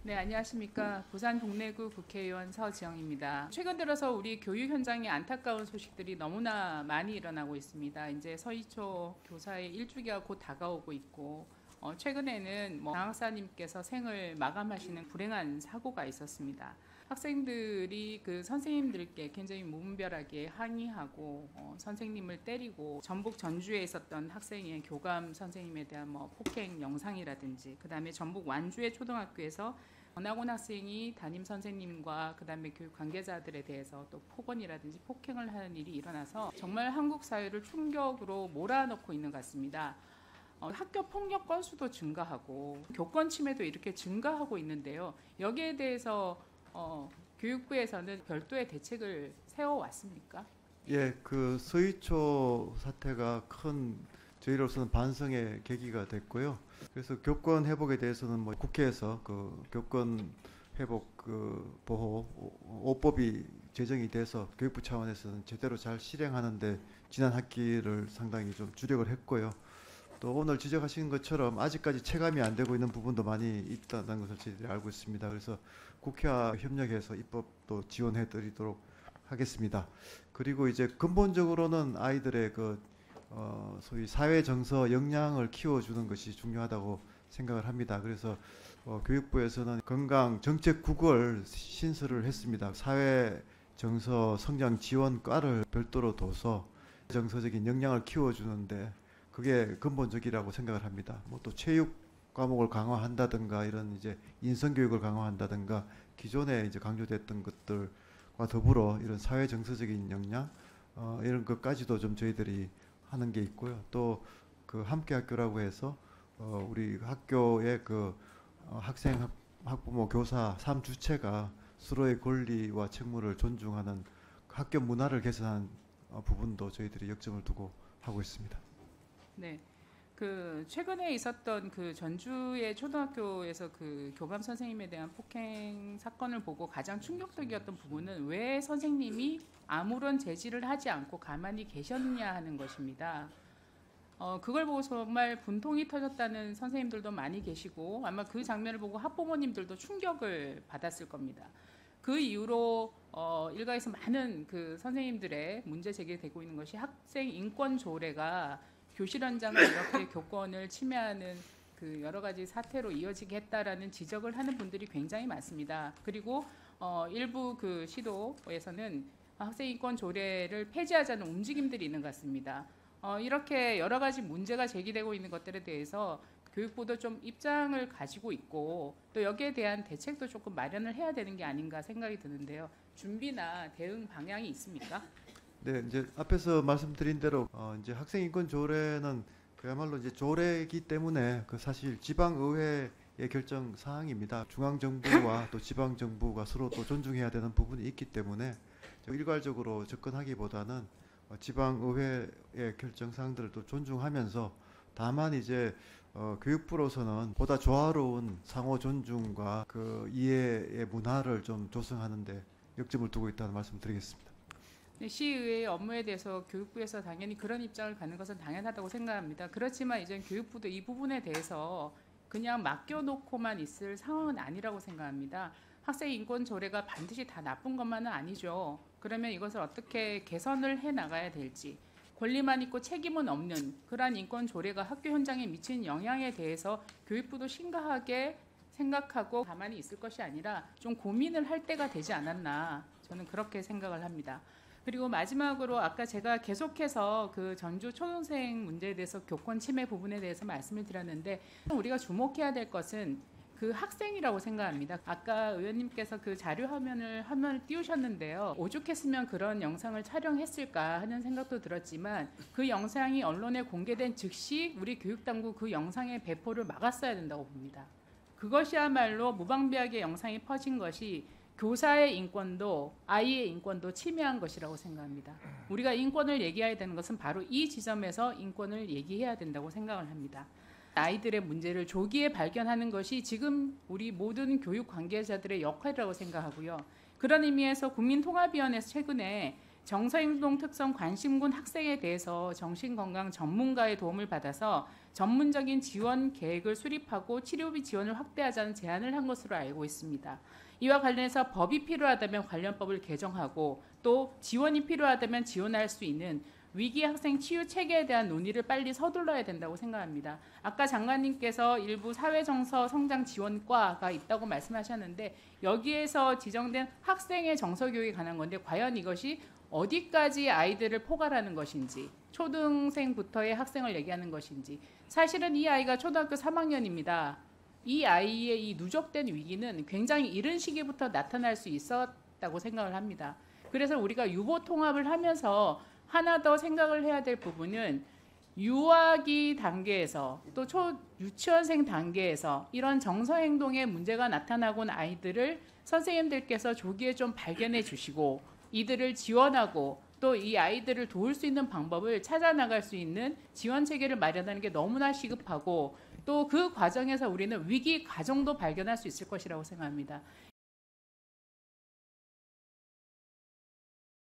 네, 안녕하십니까. 부산 동래구 국회의원 서지영입니다. 최근 들어서 우리 교육 현장에 안타까운 소식들이 너무나 많이 일어나고 있습니다. 이제 서희초 교사의 일주기가 곧 다가오고 있고, 최근에는 장학사님께서 생을 마감하시는 불행한 사고가 있었습니다. 학생들이 그 선생님들께 굉장히 무분별하게 항의하고 선생님을 때리고, 전북 전주에 있었던 학생의 교감 선생님에 대한 폭행 영상이라든지, 그 다음에 전북 완주의 초등학교에서 전학온 학생이 담임 선생님과 그 다음에 교육 관계자들에 대해서 또 폭언이라든지 폭행을 하는 일이 일어나서 정말 한국 사회를 충격으로 몰아넣고 있는 것 같습니다. 학교 폭력 건수도 증가하고 교권 침해도 이렇게 증가하고 있는데요. 여기에 대해서 교육부에서는 별도의 대책을 세워왔습니까? 예, 그 서희초 사태가 큰 저희로서는 반성의 계기가 됐고요. 그래서 교권 회복에 대해서는 국회에서 그 교권 회복 그 보호 5법이 제정이 돼서 교육부 차원에서는 제대로 잘 실행하는데 지난 학기를 상당히 좀 주력을 했고요. 또 오늘 지적하신 것처럼 아직까지 체감이 안 되고 있는 부분도 많이 있다는 것을 저희들이 알고 있습니다. 그래서 국회와 협력해서 입법도 지원해 드리도록 하겠습니다. 그리고 이제 근본적으로는 아이들의 소위 사회 정서 역량을 키워주는 것이 중요하다고 생각을 합니다. 그래서 교육부에서는 건강 정책국을 신설을 했습니다. 사회 정서 성장 지원과를 별도로 둬서 정서적인 역량을 키워주는데 그게 근본적이라고 생각을 합니다. 또 체육 과목을 강화한다든가 이런 이제 인성 교육을 강화한다든가 기존에 이제 강조됐던 것들과 더불어 이런 사회 정서적인 역량 이런 것까지도 좀 저희들이 하는 게 있고요. 또 그 함께 학교라고 해서 우리 학교의 그 학생, 학부모, 교사 3주체가 서로의 권리와 책무를 존중하는 학교 문화를 개선하는 부분도 저희들이 역점을 두고 하고 있습니다. 네. 그 최근에 있었던 그 전주의 초등학교에서 그 교감 선생님에 대한 폭행 사건을 보고 가장 충격적이었던 부분은 왜 선생님이 아무런 제지를 하지 않고 가만히 계셨냐 하는 것입니다. 그걸 보고 정말 분통이 터졌다는 선생님들도 많이 계시고 아마 그 장면을 보고 학부모님들도 충격을 받았을 겁니다. 그 이후로 일각에서 많은 그 선생님들의 문제 제기되고 있는 것이 학생 인권 조례가 교실 현장을 이렇게 교권을 침해하는 그 여러 가지 사태로 이어지게 했다라는 지적을 하는 분들이 굉장히 많습니다. 그리고 일부 그 시도에서는 학생 인권 조례를 폐지하자는 움직임들이 있는 것 같습니다. 이렇게 여러 가지 문제가 제기되고 있는 것들에 대해서 교육부도 좀 입장을 가지고 있고 또 여기에 대한 대책도 조금 마련을 해야 되는 게 아닌가 생각이 드는데요. 준비나 대응 방향이 있습니까? 네, 이제 앞에서 말씀드린 대로 이제 학생 인권 조례는 그야말로 이제 조례이기 때문에 그 사실 지방 의회의 결정 사항입니다. 중앙 정부와 또 지방 정부가 서로 또 존중해야 되는 부분이 있기 때문에 일괄적으로 접근하기보다는 지방 의회의 결정 사항들을 또 존중하면서 다만 이제 교육부로서는 보다 조화로운 상호 존중과 그 이해의 문화를 좀 조성하는데 역점을 두고 있다는 말씀드리겠습니다. 시의회의 업무에 대해서 교육부에서 당연히 그런 입장을 갖는 것은 당연하다고 생각합니다. 그렇지만 이제 교육부도 이 부분에 대해서 그냥 맡겨놓고만 있을 상황은 아니라고 생각합니다. 학생 인권 조례가 반드시 다 나쁜 것만은 아니죠. 그러면 이것을 어떻게 개선을 해 나가야 될지, 권리만 있고 책임은 없는 그러한 인권 조례가 학교 현장에 미치는 영향에 대해서 교육부도 심각하게 생각하고 가만히 있을 것이 아니라 좀 고민을 할 때가 되지 않았나, 저는 그렇게 생각을 합니다. 그리고 마지막으로 아까 제가 계속해서 그 전주 초등생 문제에 대해서 교권 침해 부분에 대해서 말씀을 드렸는데 우리가 주목해야 될 것은 그 학생이라고 생각합니다. 아까 의원님께서 그 자료 화면을 띄우셨는데요. 오죽했으면 그런 영상을 촬영했을까 하는 생각도 들었지만 그 영상이 언론에 공개된 즉시 우리 교육당국 그 영상의 배포를 막았어야 된다고 봅니다. 그것이야말로 무방비하게 영상이 퍼진 것이 교사의 인권도 아이의 인권도 침해한 것이라고 생각합니다. 우리가 인권을 얘기해야 되는 것은 바로 이 지점에서 인권을 얘기해야 된다고 생각을 합니다. 아이들의 문제를 조기에 발견하는 것이 지금 우리 모든 교육 관계자들의 역할이라고 생각하고요. 그런 의미에서 국민통합위원회에서 최근에 정서행동 특성 관심군 학생에 대해서 정신건강 전문가의 도움을 받아서 전문적인 지원 계획을 수립하고 치료비 지원을 확대하자는 제안을 한 것으로 알고 있습니다. 이와 관련해서 법이 필요하다면 관련법을 개정하고 또 지원이 필요하다면 지원할 수 있는 위기 학생 치유 체계에 대한 논의를 빨리 서둘러야 된다고 생각합니다. 아까 장관님께서 일부 사회정서 성장 지원과가 있다고 말씀하셨는데 여기에서 지정된 학생의 정서 교육에 관한 건데 과연 이것이 어디까지 아이들을 포괄하는 것인지 초등생부터의 학생을 얘기하는 것인지 사실은 이 아이가 초등학교 3학년입니다. 이 아이의 이 누적된 위기는 굉장히 이른 시기부터 나타날 수 있었다고 생각을 합니다. 그래서 우리가 유보 통합을 하면서 하나 더 생각을 해야 될 부분은 유아기 단계에서 또 유치원생 단계에서 이런 정서 행동에 문제가 나타나고 온 아이들을 선생님들께서 조기에 좀 발견해 주시고 이들을 지원하고 또 이 아이들을 도울 수 있는 방법을 찾아 나갈 수 있는 지원 체계를 마련하는 게 너무나 시급하고 또 그 과정에서 우리는 위기 과정도 발견할 수 있을 것이라고 생각합니다.